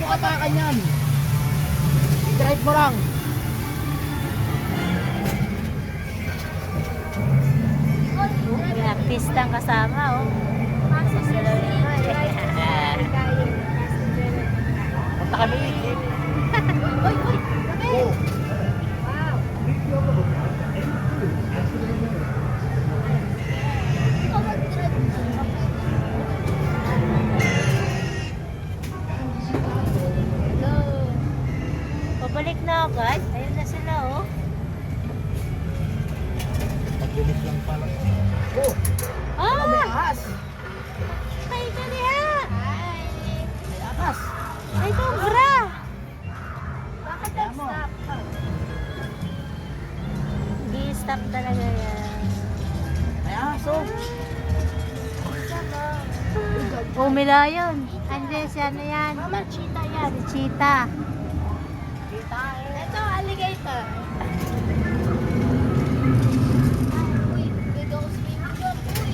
mo katakan yan. I-drive mo lang. May artistang kasama, oh. Sasalawin mo, eh. Punta kami. Uy, uy, kami. Oh. Wow. Hello. Pabalik na agad. Ayun na sila, oh. Pagbilis lang pala. Oh, may Ah! ahas. Ay, kaniya! Hi. May ahas. Ay, cobra! Bakit Kaya mo. nag-stop? Di-stop talaga yan. May ahas, oh. Umila yun. Andres, ano yan? Mama, cheetah yan. Si Cheetah. Kita eh. Ito, alligator. Uy, we go swimming doon. Uy.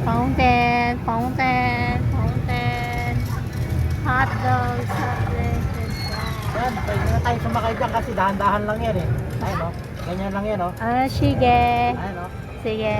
Fountain, fountain, fountain. Hot dogs, hot drinks. Yan, pwede na tayo sumakay dyan kasi dahan-dahan lang yan eh. Ayun, oh. Ganyan lang yan, oh. Ah, sige. Ayun, oh. Sige.